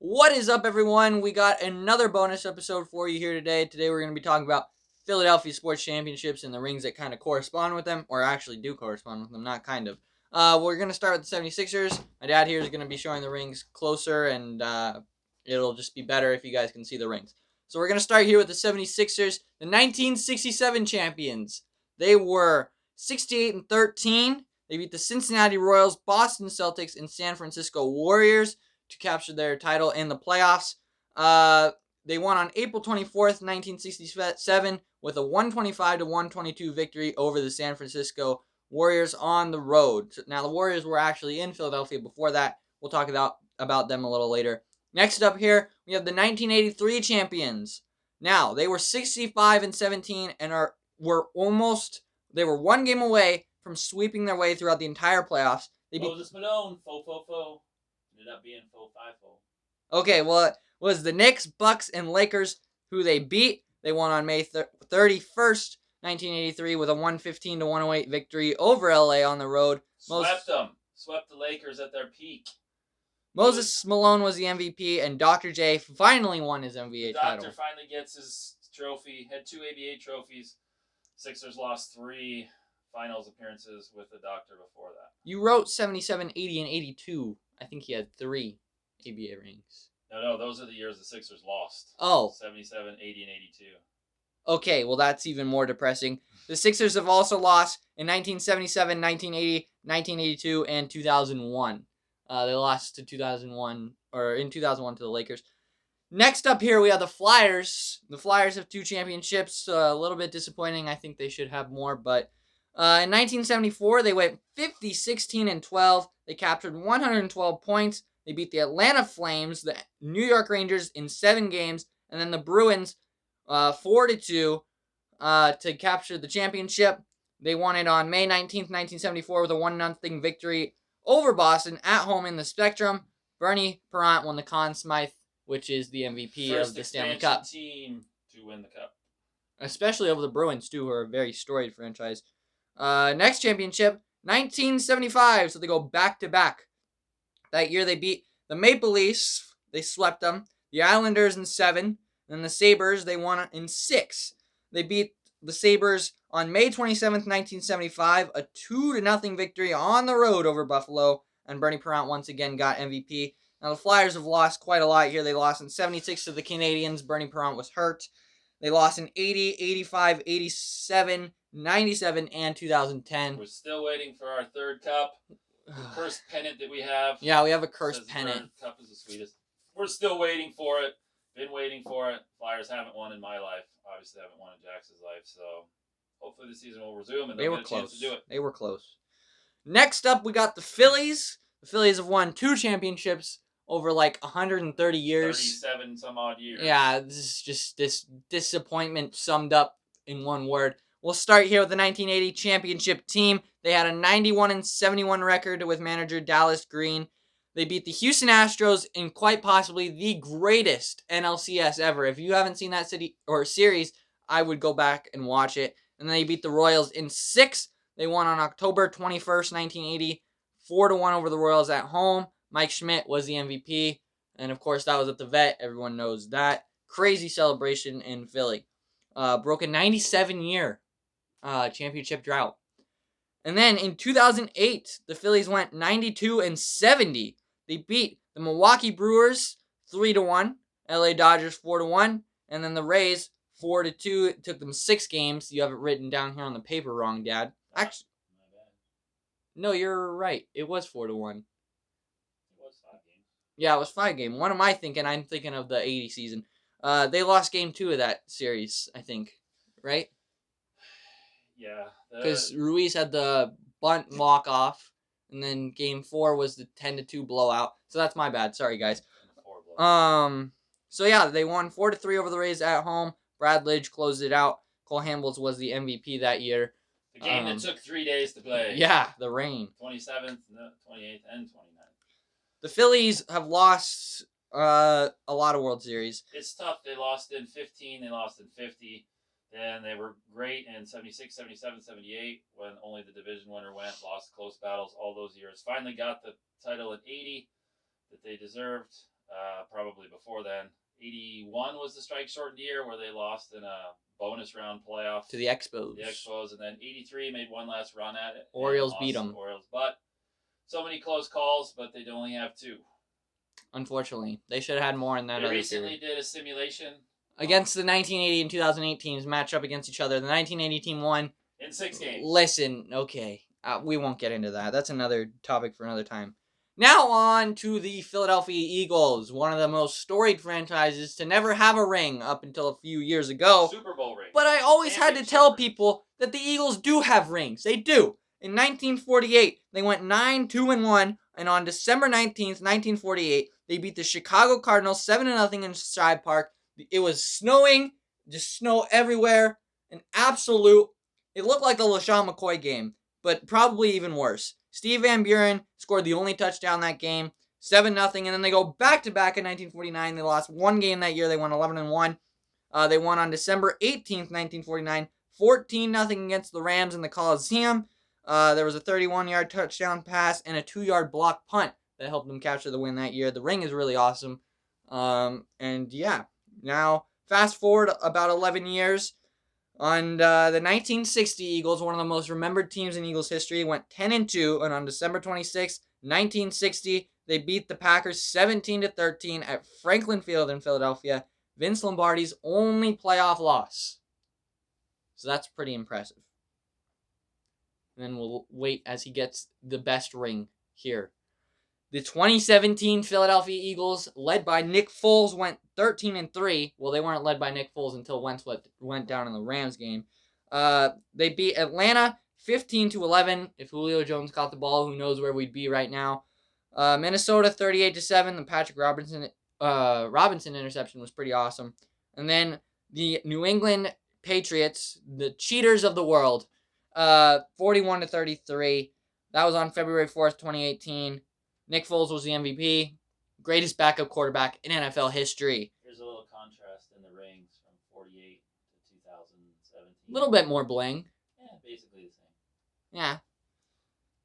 What is up, everyone? We got another bonus episode for you here today. Today, we're going to be talking about Philadelphia Sports Championships and the rings that kind of correspond with them, or actually do correspond with them, not kind of. We're going to start with the 76ers. My dad here is going to be showing the rings closer, and it'll just be better if you guys can see the rings. So, we're going to start here with the 76ers, the 1967 champions. They were 68-13. They beat the Cincinnati Royals, Boston Celtics, and San Francisco Warriors to capture their title in the playoffs. They won on April 24th, 1967, with a 125-122 victory over the San Francisco Warriors on the road. Now, the Warriors were actually in Philadelphia before that. We'll talk about them a little later. Next up here, we have the 1983 champions. Now, they were 65-17 and they were one game away from sweeping their way throughout the entire playoffs. They beat Moses Malone, fo. Ended up being fo. Okay, well, it was the Knicks, Bucks, and Lakers who they beat. They won on May 31st, 1983 with a 115-108 victory over LA on the road. Swept them. Swept the Lakers at their peak. Moses Malone was the MVP, and Dr. J finally won his NBA title. Doctor finally gets his trophy. Had 2 ABA trophies. Sixers lost 3 finals appearances with the Doctor before that. You wrote 77, 80, and 82. I think he had 3 ABA rings. No, those are the years the Sixers lost. Oh. 77, 80, and 82. Okay, well, that's even more depressing. The Sixers have also lost in 1977, 1980, 1982, and 2001. They lost to 2001, or in 2001 to the Lakers. Next up here, we have the Flyers. The Flyers have 2 championships. A little bit disappointing. I think they should have more, but in 1974, they went 50, 16, and 12. They captured 112 points. They beat the Atlanta Flames, the New York Rangers in 7 games, and then the Bruins 4-2 to capture the championship. They won it on May 19th, 1974 with a 1-0 victory over Boston at home in the Spectrum. Bernie Parent won the Conn Smythe, which is the MVP of the Stanley Cup. First team to win the cup. Especially over the Bruins, too, who are a very storied franchise. Next championship, 1975, so they go back-to-back. That year they beat the Maple Leafs. They swept them. The Islanders in 7. And the Sabres, they won in 6. They beat the Sabres on May 27th, 1975, a 2-0 victory on the road over Buffalo. And Bernie Parent once again got MVP. Now, the Flyers have lost quite a lot here. They lost in 76 to the Canadiens. Bernie Parent was hurt. They lost in 80, 85, 87, 97, and 2010. We're still waiting for our 3rd cup. The cursed pennant that we have. Yeah, we have a cursed pennant. Cup is the sweetest. We're still waiting for it. Been waiting for it. Flyers haven't won in my life. Obviously, haven't won in Jax's life. So hopefully the season will resume and they'll get a chance to do it. They were close. Next up, we got the Phillies. The Phillies have won 2 championships over like 130 years. 37 some odd years. Yeah, this is just this disappointment summed up in one word. We'll start here with the 1980 championship team. They had a 91-71 record with manager Dallas Green. They beat the Houston Astros in quite possibly the greatest NLCS ever. If you haven't seen that series, I would go back and watch it. And then they beat the Royals in 6. They won on October 21st, 1980, 4-1 over the Royals at home. Mike Schmidt was the MVP. And of course, that was at the Vet. Everyone knows that. Crazy celebration in Philly. Broke a 97-year championship drought. And then in 2008, the Phillies went 92-70. They beat the Milwaukee Brewers 3-1, LA Dodgers 4-1, and then the Rays 4-2. It took them 6 games. You have it written down here on the paper wrong, Dad. Actually, no, you're right. It was 4-1. It was 5 games. Yeah, it was 5 games. What am I thinking? I'm thinking of the 80 season. They lost game 2 of that series, I think. Right? Yeah. Because Ruiz had the bunt walk-off, and then game 4 was the 10-2 blowout. So that's my bad. Sorry, guys. So yeah, they won 4-3 over the Rays at home. Brad Lidge closed it out. Cole Hamels was the MVP that year. The game that took 3 days to play. Yeah, the rain. 27th, 28th, and 29th. The Phillies have lost a lot of World Series. It's tough. They lost in 15. They lost in 50. Then they were great in 76, 77, 78 when only the division winner went. Lost close battles all those years. Finally got the title in 80 that they deserved. probably before then. 81 was the strike shortened year where they lost in a bonus round playoff To the Expos. and then 83 made one last run at it. Orioles beat them. Orioles, but so many close calls, but they'd only have 2. Unfortunately, they should have had more in that. They recently did a simulation against the 1980 and 2008 teams, match up against each other. The 1980 team won in 6 games. Listen, okay, we won't get into that. That's another topic for another time. Now on to the Philadelphia Eagles, one of the most storied franchises to never have a ring up until a few years ago. Super Bowl ring. But I always had to tell people that the Eagles do have rings. They do. In 1948, they went 9-2-1, and on December 19th, 1948, they beat the Chicago Cardinals 7-0 in Shibe Park. It was snowing, just snow everywhere. An absolute, it looked like the LaShawn McCoy game, but probably even worse. Steve Van Buren scored the only touchdown that game, 7-0, and then they go back-to-back in 1949. They lost one game that year. They won 11-1. They won on December 18th, 1949, 14-0 against the Rams in the Coliseum. There was a 31-yard touchdown pass and a 2-yard block punt that helped them capture the win that year. The ring is really awesome. And yeah, now fast forward about 11 years. On the 1960 Eagles, one of the most remembered teams in Eagles history, went 10-2, and on December 26, 1960, they beat the Packers 17-13 at Franklin Field in Philadelphia. Vince Lombardi's only playoff loss. So that's pretty impressive. And then we'll wait as he gets the best ring here. The 2017 Philadelphia Eagles, led by Nick Foles, went 13-3. Well, they weren't led by Nick Foles until Wentz went down in the Rams game. They beat Atlanta 15-11. If Julio Jones caught the ball, who knows where we'd be right now. Minnesota 38-7. The Patrick Robinson interception was pretty awesome. And then the New England Patriots, the cheaters of the world, 41-33. That was on February 4th, 2018. Nick Foles was the MVP, greatest backup quarterback in NFL history. Here's a little contrast in the rings from 48 to 2017. A little bit more bling. Yeah, basically the same. Yeah.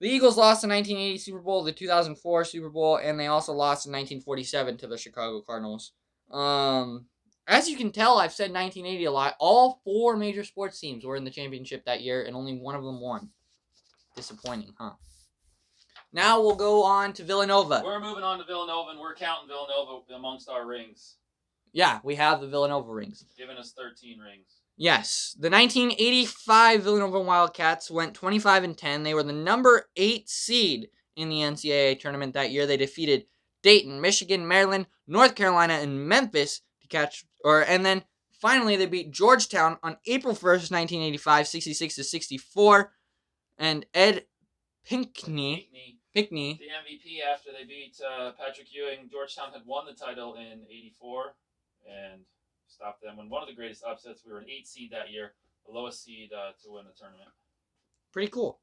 The Eagles lost the 1980 Super Bowl, the 2004 Super Bowl, and they also lost in 1947 to the Chicago Cardinals. As you can tell, I've said 1980 a lot. All 4 major sports teams were in the championship that year, and only one of them won. Disappointing, huh? Now we'll go on to Villanova. We're moving on to Villanova, and we're counting Villanova amongst our rings. Yeah, we have the Villanova rings. Giving us 13 rings. Yes. The 1985 Villanova Wildcats went 25-10. They were the number 8 seed in the NCAA tournament that year. They defeated Dayton, Michigan, Maryland, North Carolina, and Memphis and then finally they beat Georgetown on April 1st, 1985, 66-64. And Ed Pinckney, the MVP after they beat Patrick Ewing. Georgetown had won the title in 84 and stopped them. When one of the greatest upsets, we were an 8 seed that year, the lowest seed to win the tournament. Pretty cool.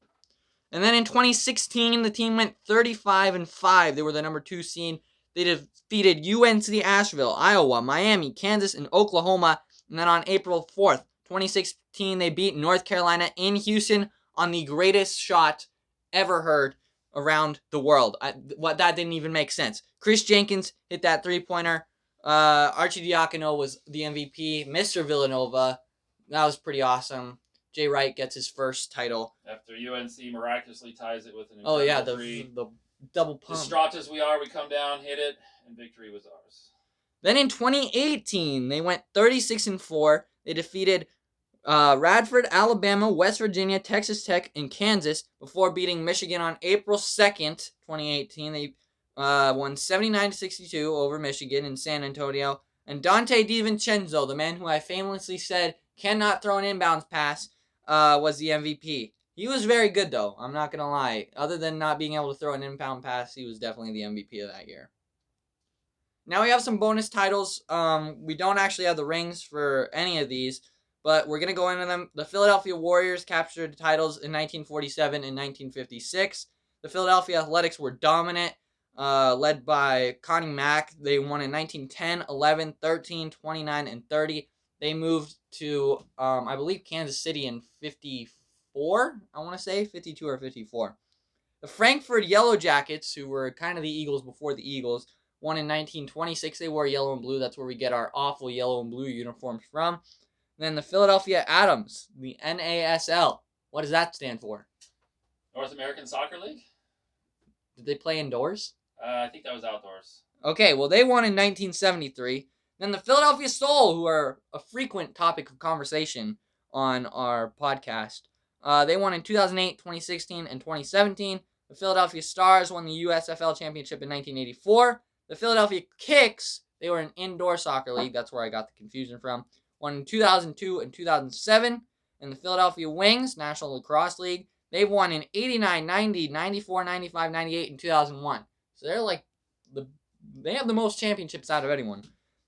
And then in 2016, the team went 35-5. They were the number 2 seed. They defeated UNC Asheville, Iowa, Miami, Kansas, and Oklahoma. And then on April 4th, 2016, they beat North Carolina in Houston on the greatest shot ever heard around the world. That didn't even make sense. Chris Jenkins hit that 3-pointer. Archie Diacono was the MVP. Mr. Villanova. That was pretty awesome. Jay Wright gets his first title. After UNC miraculously ties it with an the double pump. Distraught as we are, we come down, hit it, and victory was ours. Then in 2018, they went 36-4. They defeated Radford, Alabama, West Virginia, Texas Tech, and Kansas before beating Michigan on April 2nd, 2018. They won 79-62 over Michigan in San Antonio. And Dante DiVincenzo, the man who I famously said cannot throw an inbounds pass, was the MVP. He was very good, though. I'm not going to lie. Other than not being able to throw an inbound pass, he was definitely the MVP of that year. Now we have some bonus titles. We don't actually have the rings for any of these, but we're going to go into them. The Philadelphia Warriors captured titles in 1947 and 1956. The Philadelphia Athletics were dominant, led by Connie Mack. They won in 1910, 11, 13, 29, and 30. They moved to, I believe, Kansas City in 54, I want to say, 52 or 54. The Frankfurt Yellow Jackets, who were kind of the Eagles before the Eagles, One in 1926, they wore yellow and blue. That's where we get our awful yellow and blue uniforms from. Then the Philadelphia Atoms, the NASL. What does that stand for? North American Soccer League? Did they play indoors? I think that was outdoors. Okay, well, they won in 1973. Then the Philadelphia Soul, who are a frequent topic of conversation on our podcast, they won in 2008, 2016, and 2017. The Philadelphia Stars won the USFL Championship in 1984. The Philadelphia Kicks, they were an indoor soccer league. That's where I got the confusion from. Won in 2002 and 2007. And the Philadelphia Wings, National Lacrosse League, they've won in 89, 90, 94, 95, 98, and 2001. So they're like, they have the most championships out of anyone.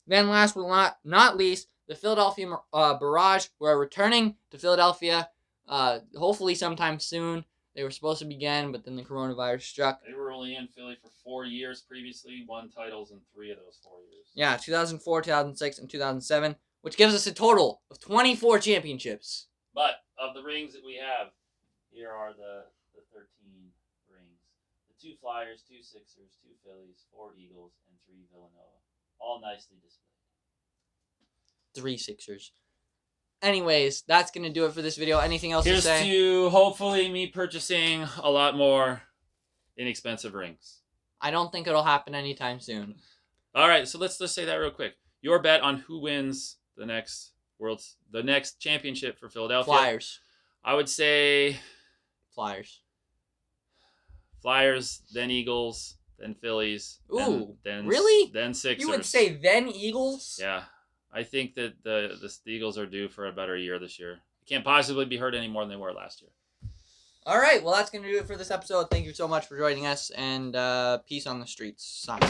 Then last but not least, the Philadelphia Barrage, who are returning to Philadelphia, hopefully sometime soon. They were supposed to begin, but then the coronavirus struck. They were only in Philly for 4 years previously, won titles in 3 of those 4 years. Yeah, 2004, 2006, and 2007, which gives us a total of 24 championships. But of the rings that we have, here are the 13 rings. The 2 Flyers, 2 Sixers, 2 Phillies, 4 Eagles, and 3 Villanova. All nicely displayed. 3 Sixers. Anyways, that's going to do it for this video. Anything else Here's to say? to hopefully me purchasing a lot more inexpensive rings. I don't think it'll happen anytime soon. All right, so let's just say that real quick. Your bet on who wins the next championship for Philadelphia. Flyers. I would say Flyers. Flyers, then Eagles, then Phillies. Ooh, then really? Then Sixers. You would say then Eagles? Yeah. I think that the Eagles are due for a better year this year. Can't possibly be hurt any more than they were last year. All right, well, that's going to do it for this episode. Thank you so much for joining us, and peace on the streets. Sign.